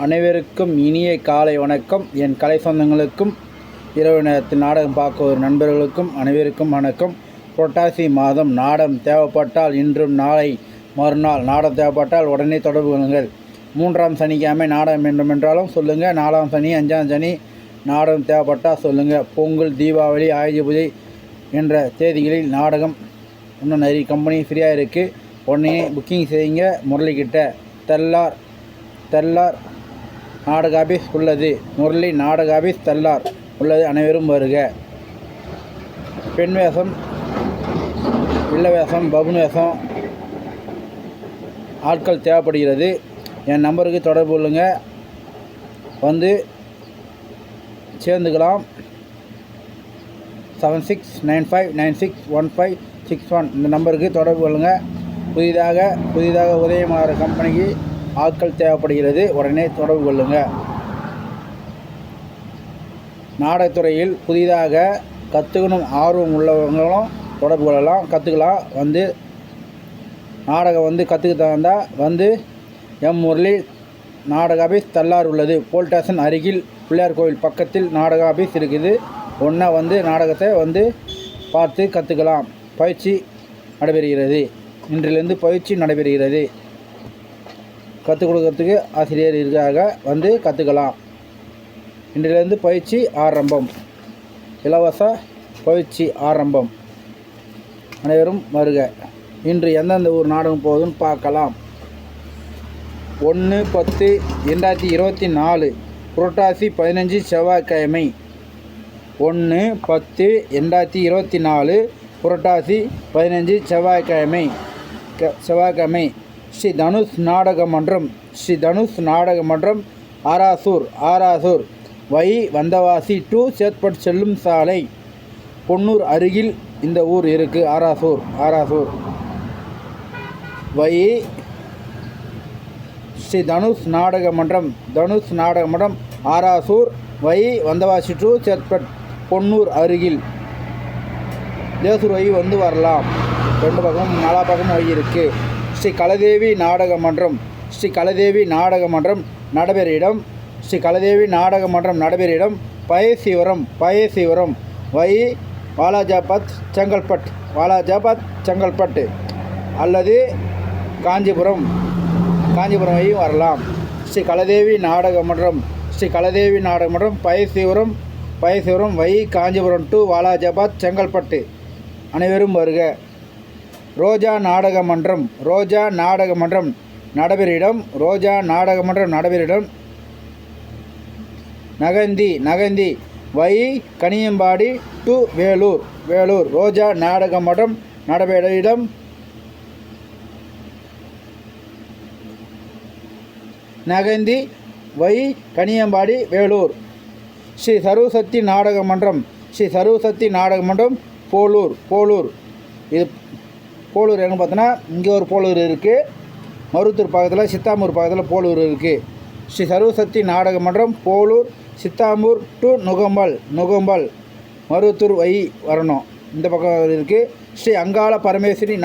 அனைவருக்கும் இனிய காலை வணக்கம். என் கலை சொந்தங்களுக்கும் இரவு நேரத்தில் நாடகம் பார்க்க ஒரு நண்பர்களுக்கும் அனைவருக்கும் வணக்கம். புரட்டாசி மாதம் நாடகம் தேவைப்பட்டால் இன்றும் நாளை மறுநாள் நாடகம் தேவைப்பட்டால் உடனே தொடர்பு கொள்ளுங்கள். 3ஆம் சனிக்கிழமை நாடகம் வேண்டுமென்றாலும் சொல்லுங்கள். 4ஆம் சனி 5ஆம் சனி நாடகம் தேவைப்பட்டால் சொல்லுங்கள். பொங்கல், தீபாவளி, ஆயுத பூஜை என்ற தேதிகளில் நாடகம் இன்னும் நிறைய கம்பெனி ஃப்ரீயாக இருக்குது. உடனே புக்கிங் செய்யுங்க. முரளிக்கிட்ட தெல்லார் நாடக ஆபீஸ் உள்ளது. முரளி நாடக ஆபீஸ் தெல்லார் உள்ளது. அனைவரும் வருக. பெண் வேஷம், இல்ல வேஷம், பபுன் வேஷம் ஆட்கள் தேவைப்படுகிறது. என் நம்பருக்கு தொடர்பு கொள்ளுங்க. வந்து சேர்ந்துக்கலாம். 7695961561 இந்த நம்பருக்கு தொடர்பு கொள்ளுங்கள். புதிதாக உதயமாகிற கம்பெனிக்கு ஆட்கள் தேவைப்படுகிறது. உடனே தொடர்பு கொள்ளுங்கள். நாடகத்துறையில் புதிதாக கற்றுக்கணும் ஆர்வம் உள்ளவங்களும் தொடர்பு கொள்ளலாம், கற்றுக்கலாம். வந்து நாடகம் கற்றுக்க தந்தால் வந்து எம் முரளி நாடக ஆபீஸ் தெல்லார் உள்ளது. போலீஸ் ஸ்டேஷன் அருகில் பிள்ளையார் கோவில் பக்கத்தில் நாடக ஆபீஸ் இருக்குது. நாடகத்தை பார்த்து கற்றுக்கலாம். பயிற்சி நடைபெறுகிறது. இன்றிலிருந்து பயிற்சி நடைபெறுகிறது. கற்றுக் கொடுக்கறதுக்கு ஆசிரியர் இருக்காக. வந்து கற்றுக்கலாம். இன்றிலிருந்து பயிற்சி ஆரம்பம். இலவச பயிற்சி ஆரம்பம். அனைவரும் வருக. இன்று எந்தெந்த ஊர் நாடகம் போகுதுன்னு பார்க்கலாம். 1/10/2024 புரட்டாசி 15 செவ்வாய்க்கிழமை. 1/10/2024 புரட்டாசி 15 செவ்வாய்க்கிழமை. ஸ்ரீ தனுஷ் நாடக மன்றம் ஆராசூர் வை வந்தவாசி டு சேத்பட் செல்லும் சாலை, பொன்னூர் அருகில் இந்த ஊர் இருக்குது. ஆராசூர் வை ஸ்ரீ தனுஷ் நாடக மன்றம் ஆராசூர் வை வந்தவாசி டு சேத்பட், பொன்னூர் அருகில். தேசூர் வை வரலாம். 2 பக்கமும் 4 பக்கமும் வை இருக்குது. ஸ்ரீ கலதேவி நாடக மன்றம் நடைபெறும் இடம் பயசிவரம் வை வாலாஜாபாத் செங்கல்பட்டு அல்லது காஞ்சிபுரம் வை வரலாம். ஸ்ரீ கலதேவி நாடக மன்றம் பயசிவரம் வை காஞ்சிபுரம் டு வாலாஜாபாத் செங்கல்பட்டு. அனைவரும் வருக. ரோஜா நாடக மன்றம் நடைபெறும் இடம் நகந்தி வை கனியம்பாடி டு வேலூர். ரோஜா நாடக மன்றம் நடைபெறும் இடம் நகந்தி வை கனியம்பாடி வேலூர். ஸ்ரீ சரஸ்வதி நாடக மன்றம் போலூர். இது போலூர் எங்கே பார்த்தோன்னா இங்கே ஒரு போலூர் இருக்குது. மருவத்தூர் பக்கத்தில், சித்தாமூர் பக்கத்தில் போலூர் இருக்குது. ஸ்ரீ சரஸ்வதி நாடக மன்றம் போலூர், சித்தாமூர் டு நுகம்பல் மருவத்தூர் வை வரணும். இந்த பக்கம் இருக்குது. ஸ்ரீ அங்காள பரமேஸ்வரி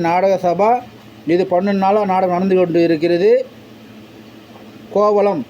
நாடக சபா இது 12 நாளாக நாடகம் நடந்து கொண்டு இருக்கிறது. கோவளம்